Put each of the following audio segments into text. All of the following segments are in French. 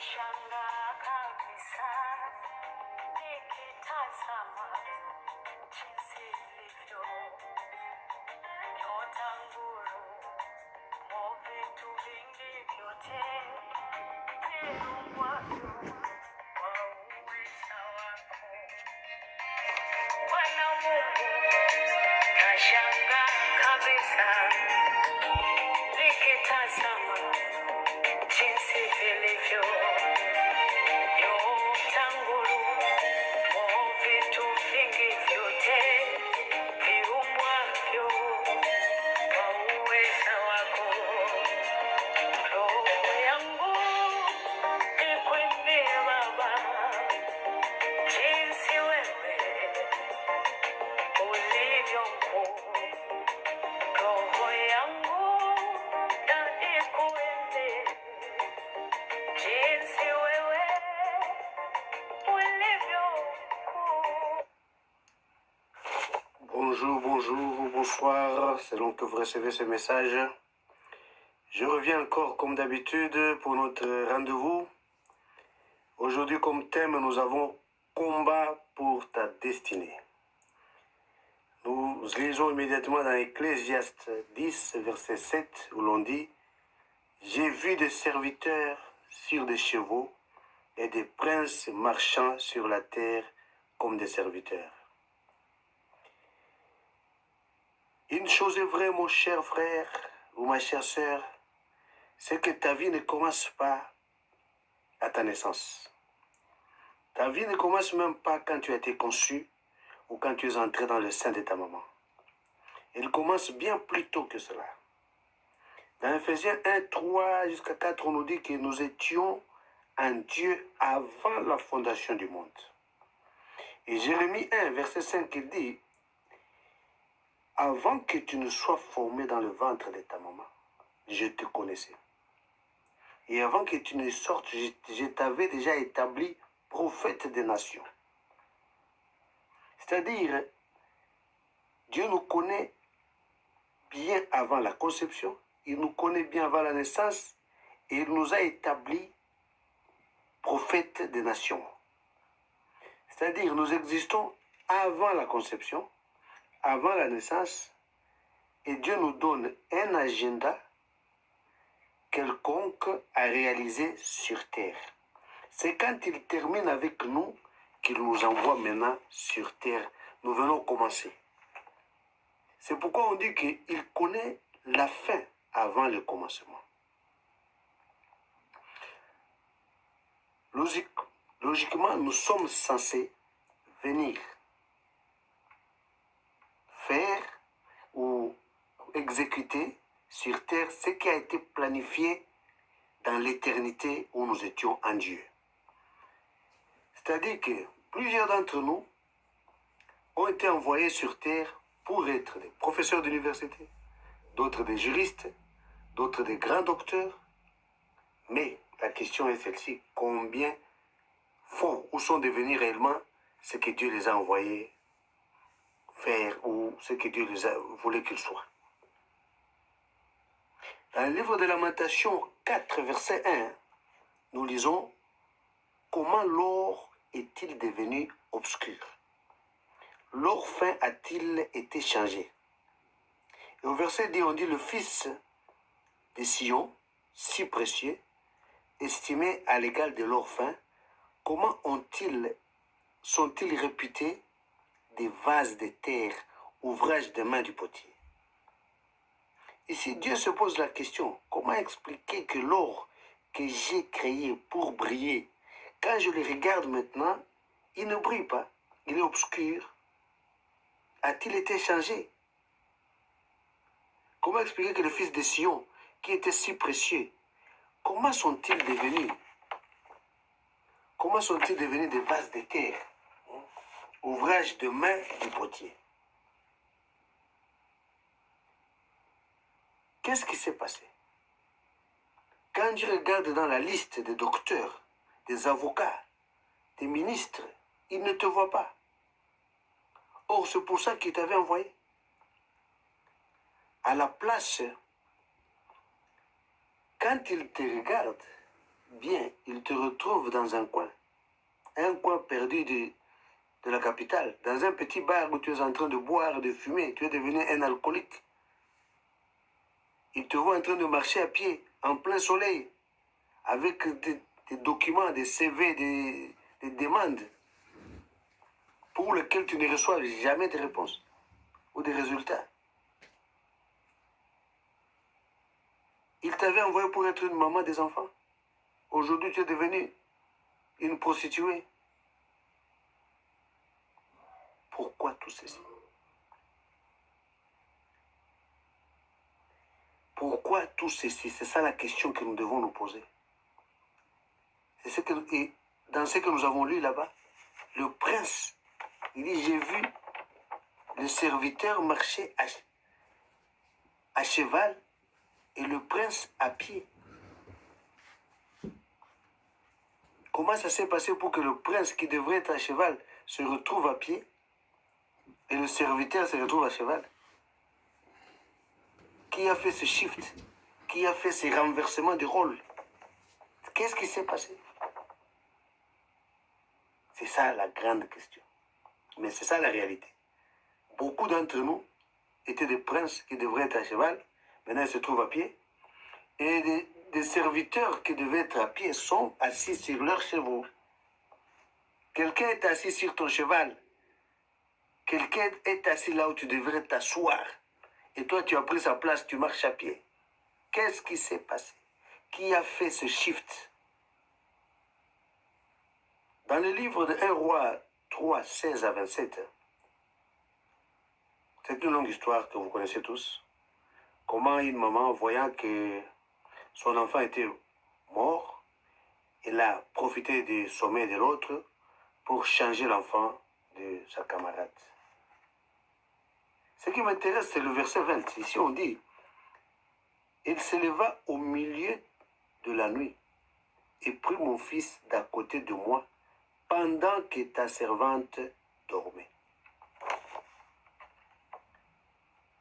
Nashangaa kabisa nikitazama jinsi ilivyo nyota, ngurumo, vitu vingi vyote viumbwavyo kwa uweza wako Bwana Mungu. Nashangaa kabisa nikitazama jinsi vilivyo nyota, ngurumo, vitu vingi vyote viumbwavyo kwa uweza wako. Roho yangu ikuimbie Baba, jinsi wewe ulivyo mkuu. Roho yangu na ikuimbie jinsi wewe ulivyo mkuu. Bonjour, bonjour ou bonsoir, selon que vous recevez ce message. Je reviens encore comme d'habitude pour notre rendez-vous. Aujourd'hui comme thème, nous avons combat pour ta destinée. Nous lisons immédiatement dans Ecclésiaste 10, verset 7, où l'on dit « J'ai vu des serviteurs sur des chevaux et des princes marchant sur la terre comme des serviteurs. » Une chose est vraie, mon cher frère ou ma chère sœur, c'est que ta vie ne commence pas à ta naissance. Ta vie ne commence même pas quand tu as été conçu ou quand tu es entré dans le sein de ta maman. Elle commence bien plus tôt que cela. Dans Ephésiens 1, 3 jusqu'à 4, on nous dit que nous étions en Dieu avant la fondation du monde. Et Jérémie 1, verset 5, il dit « Avant que tu ne sois formé dans le ventre de ta maman, je te connaissais. Et avant que tu ne sortes, je t'avais déjà établi prophète des nations. » C'est-à-dire, Dieu nous connaît bien avant la conception, il nous connaît bien avant la naissance, et il nous a établis prophètes des nations. C'est-à-dire, nous existons avant la conception, avant la naissance, et Dieu nous donne un agenda quelconque à réaliser sur terre. C'est quand il termine avec nous qu'il nous envoie maintenant sur terre. Nous venons commencer. C'est pourquoi on dit qu'il connaît la fin avant le commencement. Logiquement, nous sommes censés venir faire ou exécuter sur terre ce qui a été planifié dans l'éternité où nous étions en Dieu. C'est-à-dire que plusieurs d'entre nous ont été envoyés sur terre pour être des professeurs d'université, d'autres des juristes, d'autres des grands docteurs. Mais la question est celle-ci, combien font ou sont devenus réellement ce que Dieu les a envoyés faire ou ce que Dieu les a voulu qu'ils soient. Dans le livre de Lamentations 4, verset 1, nous lisons « Comment l'or est-il devenu obscur? L'or fin a-t-il été changé ?» Et au verset 10, on dit « Le fils de Sion, si précieux, estimé à l'égal de l'or fin, comment sont-ils réputés des vases de terre, ouvrage des mains du potier? » Ici, Dieu se pose la question, comment expliquer que l'or que j'ai créé pour briller, quand je le regarde maintenant, il ne brille pas, il est obscur. A-t-il été changé? Comment expliquer que le fils de Sion, qui était si précieux, comment sont-ils devenus des vases de terre, ouvrage de main du potier? Qu'est-ce qui s'est passé? Quand je regarde dans la liste des docteurs, des avocats, des ministres, ils ne te voient pas. Or, c'est pour ça qu'il t'avait envoyé. À la place, quand ils te regardent, bien, il te retrouve dans un coin perdu de la capitale, dans un petit bar où tu es en train de boire, de fumer, tu es devenu un alcoolique. Il te voit en train de marcher à pied, en plein soleil, avec des documents, des CV, des demandes, pour lesquelles tu ne reçois jamais de réponse ou de résultats. Il t'avait envoyé pour être une maman des enfants. Aujourd'hui, tu es devenue une prostituée. Pourquoi tout ceci? Pourquoi tout ceci? C'est ça la question que nous devons nous poser. C'est ce que, et dans ce que nous avons lu là-bas, le prince, il dit, j'ai vu le serviteur marcher à cheval et le prince à pied. Comment ça s'est passé pour que le prince qui devrait être à cheval se retrouve à pied et le serviteur se retrouve à cheval? Qui a fait ce shift? Qui a fait ce renversement de rôle? Qu'est-ce qui s'est passé? C'est ça la grande question. Mais c'est ça la réalité. Beaucoup d'entre nous étaient des princes qui devraient être à cheval. Maintenant, ils se trouvent à pied. Et des serviteurs qui devaient être à pied sont assis sur leurs chevaux. Quelqu'un est assis sur ton cheval. Quelqu'un est assis là où tu devrais t'asseoir. Et toi, tu as pris sa place, tu marches à pied. Qu'est-ce qui s'est passé? Qui a fait ce shift? Dans le livre de 1 Roi 3, 16 à 27, c'est une longue histoire que vous connaissez tous. Comment une maman, voyant que son enfant était mort, elle a profité du sommeil de l'autre pour changer l'enfant de sa camarade. Ce qui m'intéresse, c'est le verset 20. Ici, on dit, il s'éleva au milieu de la nuit et prit mon fils d'à côté de moi pendant que ta servante dormait.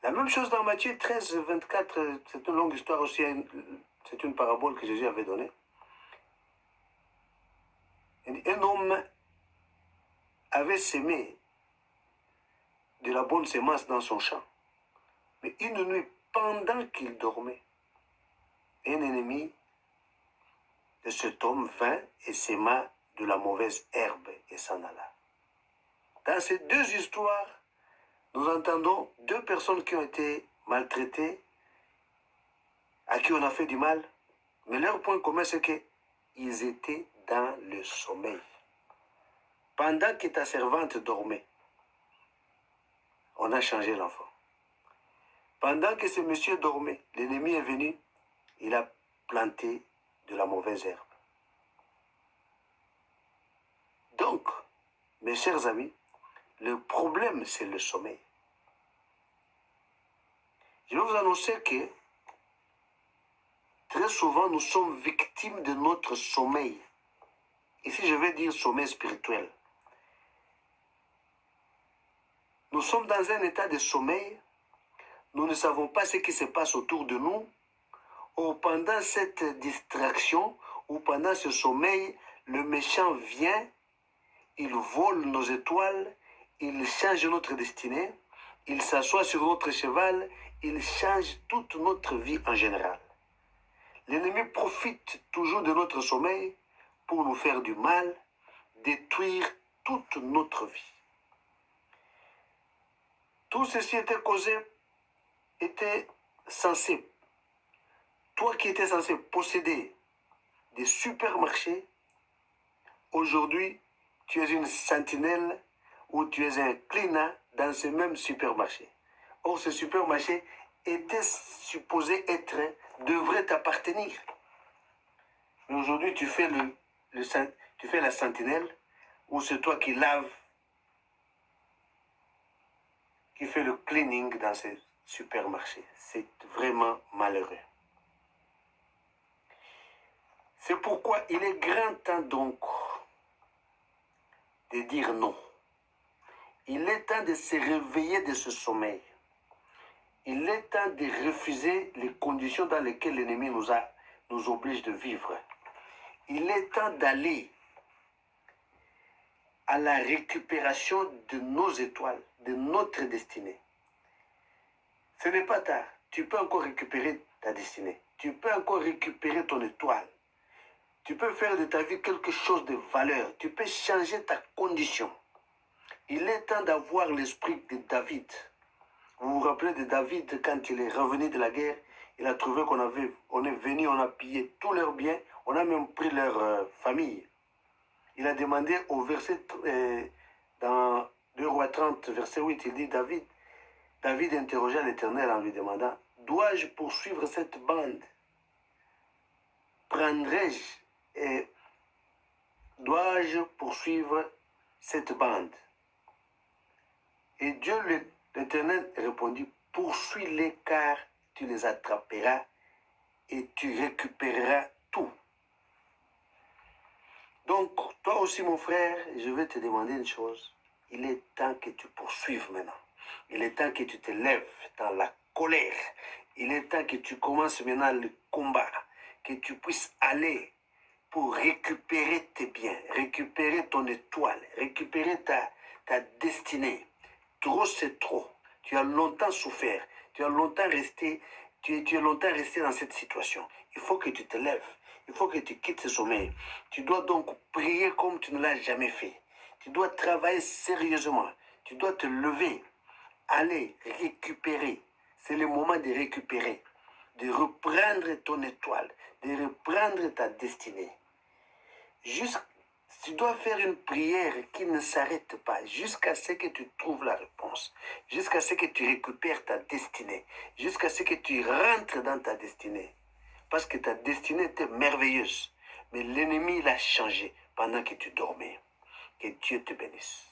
La même chose dans Matthieu 13, 24, c'est une longue histoire aussi, c'est une parabole que Jésus avait donnée. Un homme avait semé de la bonne semence dans son champ. Mais une nuit, pendant qu'il dormait, un ennemi de cet homme vint et sema de la mauvaise herbe et s'en alla. Dans ces deux histoires, nous entendons deux personnes qui ont été maltraitées, à qui on a fait du mal, mais leur point commun, c'est qu'ils étaient dans le sommeil. Pendant que ta servante dormait, on a changé l'enfant. Pendant que ce monsieur dormait, l'ennemi est venu, il a planté de la mauvaise herbe. Donc, mes chers amis, le problème, c'est le sommeil. Je vais vous annoncer que très souvent, nous sommes victimes de notre sommeil. Ici, je vais dire sommeil spirituel. Nous sommes dans un état de sommeil. Nous ne savons pas ce qui se passe autour de nous. Ou pendant cette distraction, ou pendant ce sommeil, le méchant vient, il vole nos étoiles, il change notre destinée, il s'assoit sur notre cheval, il change toute notre vie en général. L'ennemi profite toujours de notre sommeil pour nous faire du mal, détruire toute notre vie. Tout ceci était censé, toi qui étais censé posséder des supermarchés, aujourd'hui, tu es une sentinelle ou tu es un client dans ce même supermarché. Or, ce supermarché était supposé devrait t'appartenir. Mais aujourd'hui, tu fais la sentinelle, ou c'est toi qui laves, qui fait le cleaning dans ce supermarché. C'est vraiment malheureux. C'est pourquoi il est grand temps donc de dire non. Il est temps de se réveiller de ce sommeil. Il est temps de refuser les conditions dans lesquelles l'ennemi nous oblige de vivre. Il est temps d'aller à la récupération de nos étoiles, de notre destinée. Ce n'est pas tard. Tu peux encore récupérer ta destinée. Tu peux encore récupérer ton étoile. Tu peux faire de ta vie quelque chose de valeur. Tu peux changer ta condition. Il est temps d'avoir l'esprit de David. Vous vous rappelez de David quand il est revenu de la guerre, il a trouvé on est venu, on a pillé tous leurs biens, on a même pris leur famille. Il a demandé au verset, dans 2 Rois 30, verset 8, il dit David interrogea l'Éternel en lui demandant, dois-je poursuivre cette bande? Dois-je poursuivre cette bande? Et Dieu, l'Éternel, répondit, poursuis-les car tu les attraperas et tu récupéreras tout. Donc, toi aussi, mon frère, je vais te demander une chose. Il est temps que tu poursuives maintenant. Il est temps que tu te lèves dans la colère. Il est temps que tu commences maintenant le combat. Que tu puisses aller pour récupérer tes biens, récupérer ton étoile, récupérer ta destinée. Trop, c'est trop. Tu as longtemps souffert. Tu es longtemps resté dans cette situation. Il faut que tu te lèves. Il faut que tu quittes ce sommeil. Tu dois donc prier comme tu ne l'as jamais fait. Tu dois travailler sérieusement. Tu dois te lever. Aller récupérer. C'est le moment de récupérer. De reprendre ton étoile. De reprendre ta destinée. Tu dois faire une prière qui ne s'arrête pas jusqu'à ce que tu trouves la réponse, jusqu'à ce que tu récupères ta destinée, jusqu'à ce que tu rentres dans ta destinée. Parce que ta destinée était merveilleuse, mais l'ennemi l'a changée pendant que tu dormais. Que Dieu te bénisse.